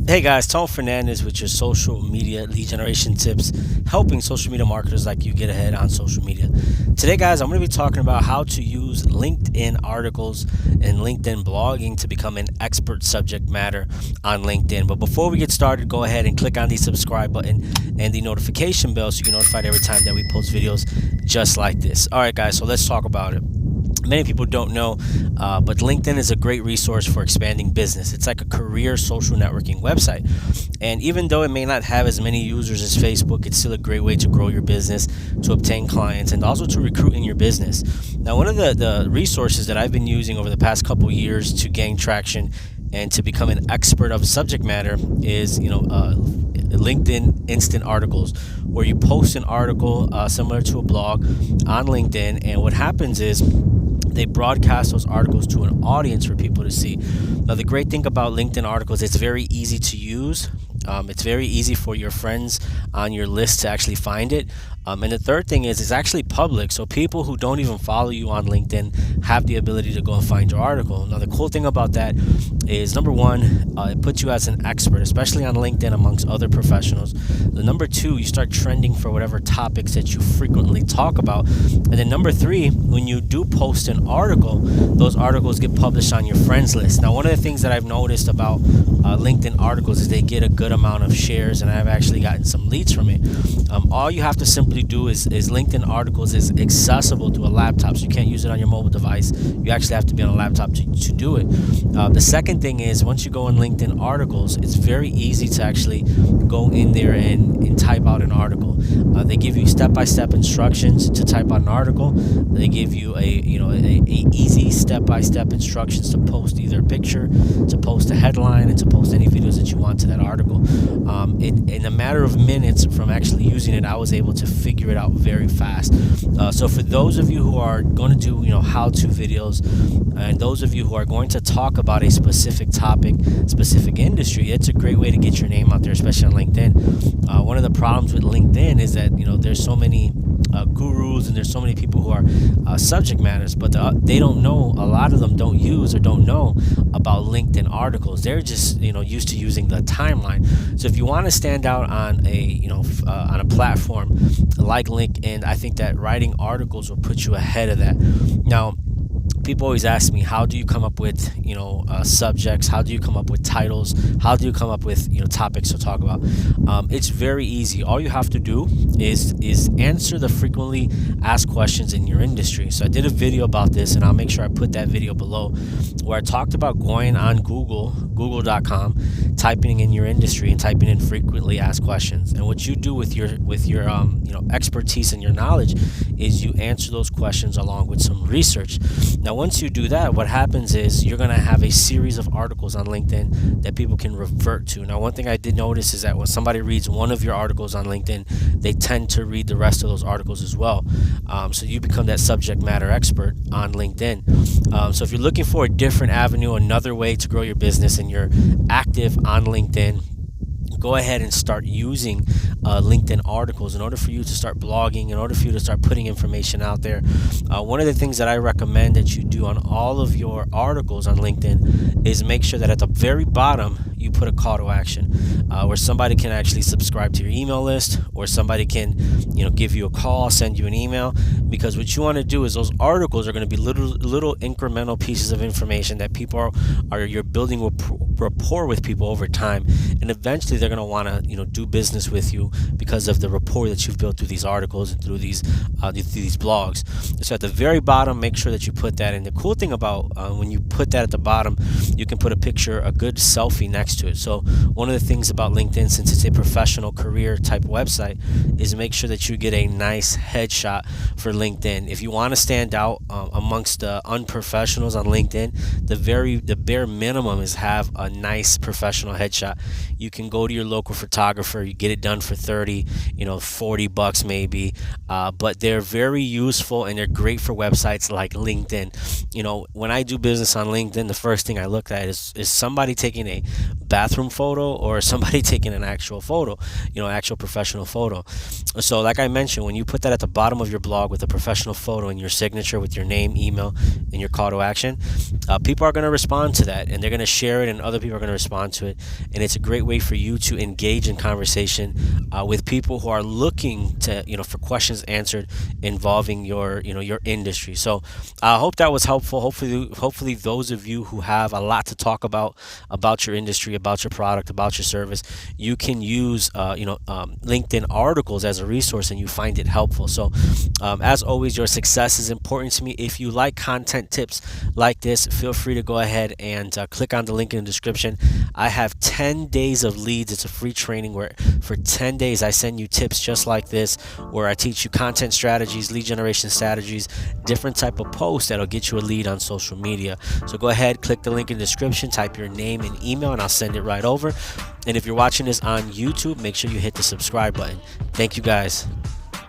Hey guys, Tom Fernandez with your social media lead generation tips, helping social media marketers like you get ahead on social media. Today, guys, I'm going to be talking about how to use LinkedIn articles and LinkedIn blogging to become an expert subject matter on LinkedIn. But before we get started, go ahead and click on the subscribe button and the notification bell so you get notified every time that we post videos just like this. All right, guys, so let's talk about it. Many people don't know, but LinkedIn is a great resource for expanding business. It's like a career social networking website. And even though it may not have as many users as Facebook, it's still a great way to grow your business, to obtain clients, and also to recruit in your business. Now, one of the resources that I've been using over the past couple years to gain traction and to become an expert of subject matter is, LinkedIn instant articles, where you post an article similar to a blog on LinkedIn, and what happens is they broadcast those articles to an audience for people to see. Now, the great thing about LinkedIn articles, it's very easy to use. It's very easy for your friends on your list to actually find it. And the third thing is it's actually public. So people who don't even follow you on LinkedIn have the ability to go and find your article. Now, the cool thing about that is, number one, it puts you as an expert, especially on LinkedIn amongst other professionals. The number two, you start trending for whatever topics that you frequently talk about. And then number three, when you do post an article, those articles get published on your friends list. Now, one of the things that I've noticed about LinkedIn articles is they get a good amount of shares, and I've actually gotten some leads from it. All you have to simply do is LinkedIn articles is accessible to a laptop, so you can't use it on your mobile device. You actually have to be on a laptop to do it. The second thing is, once you go in LinkedIn articles, it's very easy to actually go in there and type out an article. They give you step-by-step instructions to type out an article. They give you a easy step-by-step instructions to post either a picture, to post a headline, and to post any videos that you want to that article. In a matter of minutes from actually using it, I was able to figure it out very fast. So for those of you who are going to do how-to videos, and those of you who are going to talk about a specific topic, specific industry, it's a great way to get your name out there, especially on LinkedIn. One of the problems with LinkedIn is that there's so many gurus and there's so many people who are subject matters, but they don't know. A lot of them don't use or don't know about LinkedIn articles. They're just used to using the timeline. So if you want to stand out on a platform like LinkedIn, I think that writing articles will put you ahead of that. Now, people always ask me, how do you come up with subjects? How do you come up with titles? How do you come up with topics to talk about? It's very easy. All you have to do is answer the frequently asked questions in your industry. So I did a video about this, and I'll make sure I put that video below, where I talked about going on google.com, typing in your industry and typing in frequently asked questions. And what you do with your expertise and your knowledge is you answer those questions along with some research. Now, once you do that, what happens is you're going to have a series of articles on LinkedIn that people can revert to. Now, one thing I did notice is that when somebody reads one of your articles on LinkedIn, they tend to read the rest of those articles as well. So you become that subject matter expert on LinkedIn. So if you're looking for a different avenue, another way to grow your business, and you're active on LinkedIn, go ahead and start using LinkedIn articles in order for you to start blogging, in order for you to start putting information out there. One of the things that I recommend that you do on all of your articles on LinkedIn is make sure that at the very bottom you put a call to action, where somebody can actually subscribe to your email list, or somebody can give you a call, send you an email. Because what you want to do is those articles are going to be little incremental pieces of information that people you're building rapport with people over time, and eventually they're going to want to do business with you because of the rapport that you've built through these articles and through these blogs. So at the very bottom, make sure that you put that in. The cool thing about when you put that at the bottom, you can put a picture, a good selfie next to it. So one of the things about LinkedIn, since it's a professional career type website, is make sure that you get a nice headshot for LinkedIn. If you want to stand out amongst the unprofessionals on LinkedIn, the bare minimum is have a nice professional headshot. You can go to your local photographer, you get it done for $30, $40 maybe, but they're very useful and they're great for websites like LinkedIn. When I do business on LinkedIn, the first thing I look at is somebody taking a bathroom photo or somebody taking an actual photo, actual professional photo. So like I mentioned, when you put that at the bottom of your blog with a professional photo and your signature with your name, email, and your call to action, people are going to respond to that, and they're going to share it, and other other people are going to respond to it, and it's a great way for you to engage in conversation with people who are looking to, for questions answered involving your industry. So I hope that was helpful. Hopefully those of you who have a lot to talk about your industry, about your product, about your service, you can use LinkedIn articles as a resource and you find it helpful. So as always, your success is important to me. If you like content tips like this, feel free to go ahead and click on the link in the description. I have 10 days of leads. It's a free training where for 10 days I send you tips just like this, where I teach you content strategies, lead generation strategies, different type of posts that'll get you a lead on social media. So go ahead, click the link in the description, type your name and email, and I'll send it right over. And if you're watching this on YouTube, make sure you hit the subscribe button. Thank you guys.